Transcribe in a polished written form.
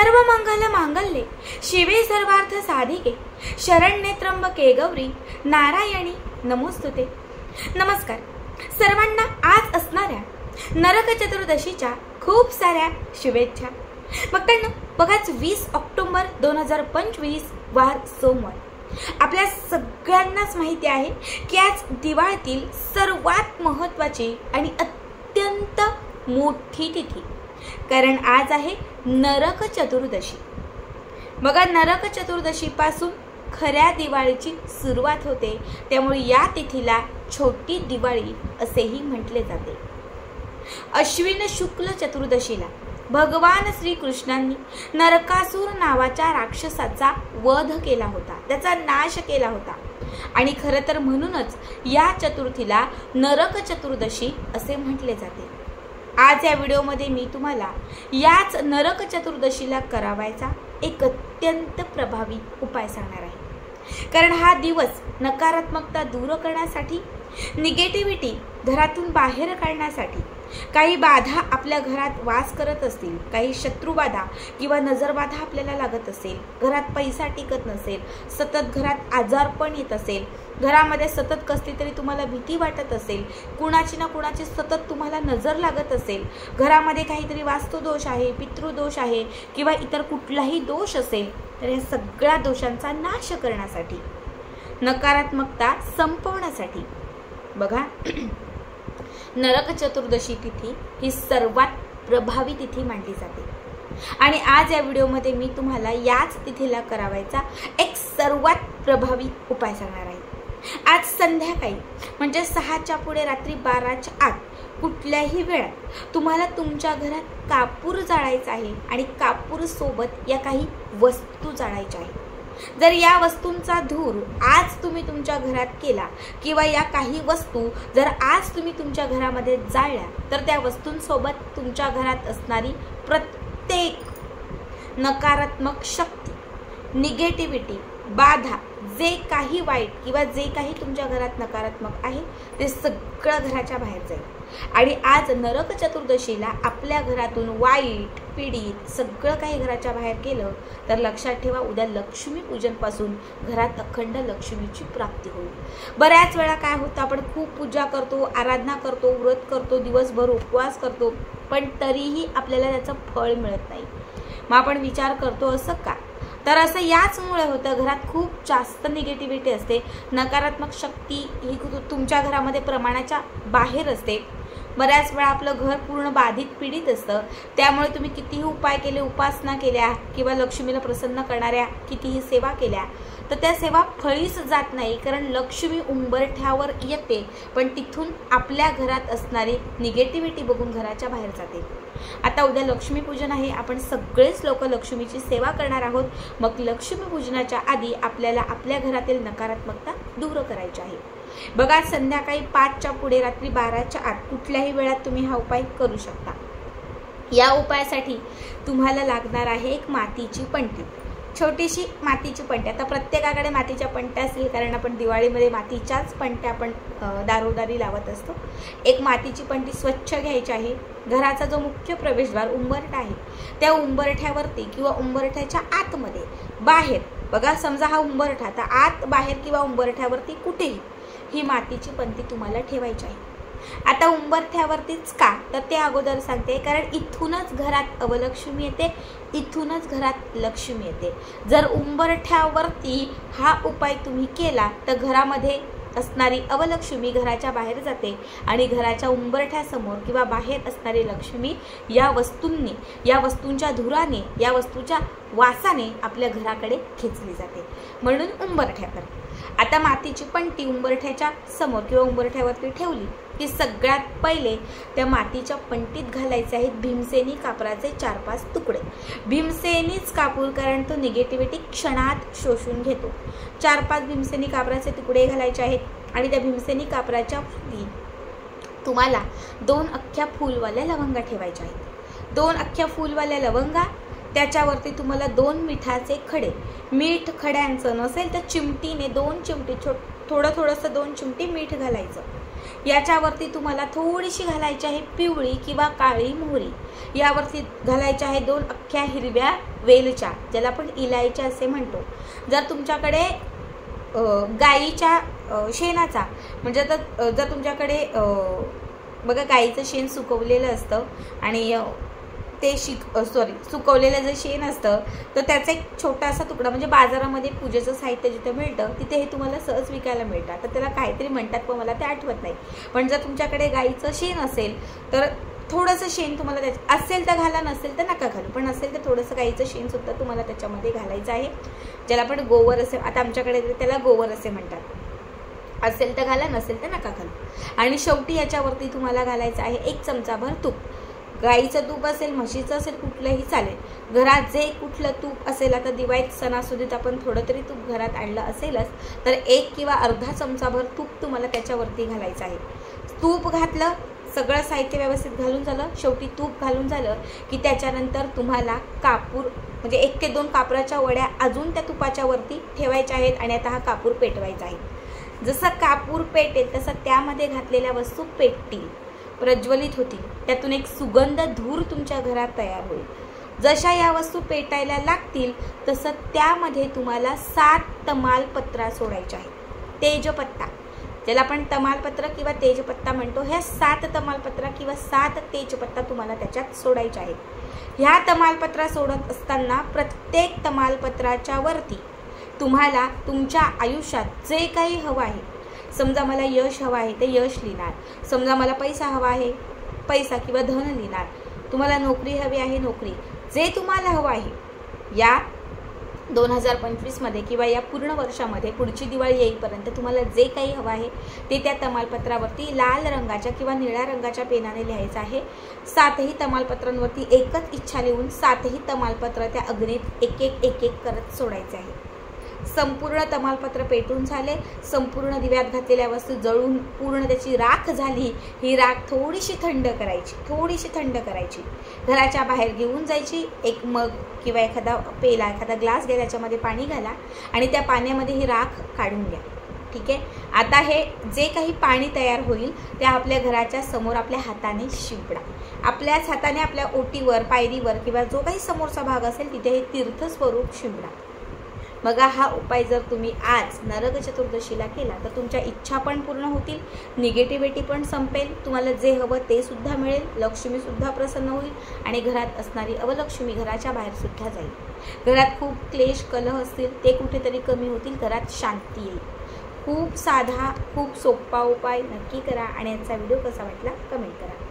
सर्व मंगल मांगल्ये शिवे सर्वार्थ साधिके शरण्ये त्र्यंबके गौरी नारायणी नमोस्तुते। नमस्कार सर्वांना आज असणाऱ्या नरक चतुर्दशीच्या खूप साऱ्या शुभेच्छा। भक्तांनो, बघाच 20 ऑक्टोबर 2025 वार सोमवार। आपल्या सगळ्यांनाच माहिती आहे की आज दिवाळीतील सर्वात महत्त्वाची आणि अत्यंत मोठी तिथी, कारण आज आहे नरक चतुर्दशी। बघा, नरक चतुर्दशी पासून खऱ्या दिवाळीची सुरुवात होते, त्यामुळे या तिथीला छोटी दिवाळी असेही म्हटले जाते। अश्विन शुक्ल चतुर्दशीला भगवान श्रीकृष्णांनी नरकासुर नावाच्या राक्षसाचा वध केला होता, त्याचा नाश केला होता। आणि खरं तर म्हणूनच या चतुर्थीला नरक चतुर्दशी असे म्हटले जाते। आज या व्हिडिओमध्ये मी तुम्हाला याच नरक चतुर्दशीला करावायचा एक अत्यंत प्रभावी उपाय सांगणार आहे, कारण हा दिवस नकारात्मकता दूर करण्यासाठी, निगेटिव्हिटी घरातून बाहेर काढण्यासाठी, काही बाधा आपल्या घरात वास करत असतील, काही शत्रुबाधा किंवा नजरबाधा आपल्याला लागत असेल, घरात पैसा टिकत नसेल, सतत घरात आजारपण येत असेल, घरामध्ये सतत कसली तरी तुम्हाला भीती वाटत असेल, कुणाची ना कुणाची सतत तुम्हाला नजर लागत असेल, घरामध्ये काहीतरी वास्तुदोष आहे, पितृदोष आहे किंवा इतर कुठलाही दोष असेल, तर या सगळ्या दोषांचा नाश करण्यासाठी, नकारात्मकता संपवण्यासाठी बघा नरक चतुर्दशी तिथी ही सर्वात प्रभावी तिथी मानली जाते। आणि आज या व्हिडिओमध्ये मी तुम्हाला याच तिथीला करावायचा एक सर्वात प्रभावी उपाय सांगणार आहे। आज संध्याकाळी म्हणजे 6च्या पुढे रात्री 12च्या आत कुठल्याही वेळात तुम्हाला तुमच्या घरात कापूर जाळायचा आहे आणि कापूर सोबत या काही वस्तू जाळायच्या आहेत। जर या वस्तूंचा धूर आज तुम्ही तुमच्या घरात केला किंवा या काही वस्तू जर आज तुम्ही तुमच्या घरामध्ये जाळल्या, तर त्या वस्तूंसोबत तुमच्या घरात असणारी प्रत्येक नकारात्मक शक्ती, निगेटिव्हिटी, बाधा, जे काही वाईट किंवा जे काही तुमच्या घरात नकारात्मक आहे ते सगळं घराच्या बाहेर जाईल। आणि आज नरक चतुर्दशीला आपल्या घरातून वाईट, पीडित सगळं काही घराच्या बाहेर केलं तर लक्षात ठेवा, उद्या लक्ष्मी पूजन पासून घरात अखंड लक्ष्मीची प्राप्ती होईल। बऱ्याच वेळा काय होतं, आपण खूप पूजा करतो, आराधना करतो, व्रत करतो, दिवसभर उपवास करतो, पण तरीही आपल्याला त्याचं फळ मिळत नाही। मग आपण विचार करतो असं का? तर असं याचमुळे होतं, घरात खूप जास्त निगेटिव्हिटी असते, नकारात्मक शक्ती ही तुमच्या घरामध्ये प्रमाणाच्या बाहेर असते। बऱ्याच वेळा आपलं घर पूर्ण बाधित पीडित असतं, त्यामुळे तुम्ही कितीही उपाय केले, उपासना केल्या किंवा लक्ष्मीला प्रसन्न करणाऱ्या कितीही सेवा केल्या, तर त्या सेवा फळीच जात नाही, कारण लक्ष्मी उंबरठ्यावर येते, पण तिथून आपल्या घरात असणारी निगेटिव्हिटी बघून घराच्या बाहेर जाते। आता उद्या लक्ष्मी पूजन आहे, आपण सगळेच लोक लक्ष्मीची सेवा करणार आहोत। मग लक्ष्मी पूजनाच्या आधी आपल्याला आपल्या घरातील नकारात्मकता दूर करायची आहे। बघा, संध्याकाळी 5च्या पुढे रात्री 12च्या आत कुठल्याही वेळात तुम्ही हा उपाय करू शकता। या उपायासाठी तुम्हाला लागणार आहे एक मातीची पंटी, छोटीशी मातीची पंटी। आता प्रत्येकाकडे मातीच्या पंट्या असतील, कारण आपण दिवाळीमध्ये मातीच्याच पंट्या आपण दारोदारी लावत असतो। एक मातीची पंटी स्वच्छ घ्यायची आहे। घराचा जो मुख्य प्रवेशद्वार उंबरठा आहे, त्या उंबरठ्यावरती किंवा उंबरठ्याच्या आतमध्ये बाहेर, बघा समजा हा उंबरठा, तर आत बाहेर किंवा उंबरठ्यावरती कुठेही ही मातीची पंती तुम्हाला ठेवायची आहे। आता उंबरठ्यावरतीच का, तर ते अगोदर सांगते, कारण इथूनच घरात अवलक्ष्मी येते, इथूनच घरात लक्ष्मी येते। जर उंबरठ्यावरती हा उपाय तुम्ही केला तर घरामध्ये असणारी अवलक्ष्मी घराच्या बाहेर जाते आणि घराच्या उंबरठ्यासमोर किंवा बाहेर असणारी लक्ष्मी या वस्तूंनी, या वस्तूंच्या धुराने, या वस्तूच्या वासाने आपल्या घराकडे खेचली जाते, म्हणून उंबरठ्यावर। आता मातीची पंटी उंबरठ्याच्या समोर किंवा उंबरठ्यावरती ठेवली की सगळ्यात पहिले त्या मातीच्या पंटीत घालायचे आहेत भीमसेनी कापराचे 4-5 तुकडे। भीमसेनीच कापूर, कारण तो निगेटिव्हिटी क्षणात शोषून घेतो। 4-5 भीमसेनी कापराचे तुकडे घालायचे आहेत आणि त्या भीमसेनी कापराच्या वरती तुम्हाला 2 अख्ख्या फुलवाल्या लवंगा ठेवायच्या आहेत। 2 अख्ख्या फुलवाल्या लवंगा, त्याच्यावरती तुम्हाला 2 मिठाचे खडे, मीठ खड्यांचं नसेल तर चिमटीने 2 चिमटी, थोडंसं 2 चिमटी मीठ घालायचं। याच्यावरती तुम्हाला थोडीशी घालायची आहे पिवळी किंवा काळी मोहरी. यावरती घालायच्या आहे 2 अख्ख्या हिरव्या वेलच्या, ज्याला आपण इलायच्या असे म्हणतो. जर तुमच्याकडे गाईच्या शेणाचा म्हणजे आता जर तुमच्याकडे बघा गाईचं शेण सुकवलेलं असतं आणि ते सुकवलेलं जे शेण असतं तर त्याचा एक छोटासा तुकडा म्हणजे बाजारामध्ये पूजेचं साहित्य जिथे मिळतं तिथे हे तुम्हाला सहज विकायला मिळतं. तर त्याला काहीतरी म्हणतात पण मला ते आठवत नाही. पण जर तुमच्याकडे गाईचं शेण असेल तर थोडंसं शेण तुम्हाला त्याच्या असेल तर घाला, नसेल तर नका घालू. पण असेल तर थोडंसं गाईचं शेणसुद्धा तुम्हाला त्याच्यामध्ये घालायचं आहे, ज्याला आपण गोवर असे, आता आमच्याकडे त्याला गोवर असे म्हणतात. असेल तर घाला, नसेल तर नका घालू. आणि शेवटी याच्यावरती तुम्हाला घालायचं आहे 1 चमचाभर तूप. गाईचं तूप असेल, म्हशीचं असेल, कुठलंही चालेल. घरात जे कुठलं तूप असेल, आता दिवाळीत सणासुदीत आपण थोडं तरी तूप घरात आणलं असेलच तर 1 किंवा अर्धा चमचाभर तूप तुम्हाला त्याच्यावरती घालायचं आहे. तूप घातलं, सगळं साहित्य व्यवस्थित घालून झालं, शेवटी तूप घालून झालं की त्याच्यानंतर तुम्हाला कापूर म्हणजे 1 ते 2 कापराच्या वड्या अजून त्या तुपाच्या वरती ठेवायच्या आहेत आणि आता हा कापूर पेटवायचा आहे. जसं कापूर पेटेल तसं त्यामध्ये घातलेल्या वस्तू पेटतील, प्रज्वलित होतील, त्यातून एक सुगंध धूर तुमच्या घरात तयार होईल. जशा या वस्तू पेटायला लागतील तसं त्यामध्ये तुम्हाला 7 तमालपत्रा सोडायच्या आहेत. तेजपत्ता, ज्याला आपण तमालपत्र किंवा तेजपत्ता म्हणतो, ह्या 7 तमालपत्रा किंवा 7 तेजपत्ता तुम्हाला त्याच्यात सोडायच्या आहेत. ह्या तमालपत्रा सोडत असताना प्रत्येक तमालपत्राच्या वरती तुम्हाला तुमच्या आयुष्यात जे काही हवं आहे, समजा मला यश हवं आहे ते यश लिहिणार, समजा मला पैसा हवा आहे पैसा किंवा धन लिहिणार, तुम्हाला नोकरी हवी आहे नोकरी, जे तुम्हाला हवं आहे या 2025 मध्ये किंवा या पूर्ण वर्षामध्ये पुढची दिवाळी येईपर्यंत तुम्हाला जे काही हवं आहे ते त्या तमालपत्रावरती लाल रंगाच्या किंवा निळ्या रंगाच्या पेनाने लिहायचं आहे. 7ही तमालपत्रांवरती एकच इच्छा लिहून 7ही तमालपत्र त्या अग्नीत एक एक करत सोडायचे आहे. संपूर्ण तमालपत्र पेटून झाले, संपूर्ण दिव्यात घातलेल्या वस्तू जळून पूर्ण त्याची राख झाली. ही राख थोडीशी थंड करायची, घराच्या बाहेर घेऊन जायची. 1 मग किंवा एखादा पेला, एखादा ग्लास घ्या, त्याच्यामध्ये पाणी घाला आणि त्या पाण्यामध्ये ही राख काढून घ्या. ठीक आहे. आता हे जे काही पाणी तयार होईल ते आपल्या घराच्या समोर आपल्या हाताने शिंपडा. आपल्याच हाताने आपल्या ओटीवर, पायरीवर किंवा जो काही समोरचा भाग असेल तिथे हे तीर्थस्वरूप शिंपडा. बघा, हा उपाय जर तुम्ही आज नरक चतुर्दशीला केला तर तुमच्या इच्छा पण पूर्ण होतील, निगेटिव्हिटी पण संपेल, तुम्हाला जे हवं ते सुद्धा मिळेल, लक्ष्मीसुद्धा प्रसन्न होईल आणि घरात असणारी अवलक्ष्मी घराच्या बाहेर सुद्धा जाईल. घरात खूप क्लेश कलह असतील ते कुठेतरी कमी होतील, घरात शांती येईल. खूप साधा, खूप सोपा उपाय नक्की करा आणि याचा व्हिडिओ कसा वाटला कमेंट करा.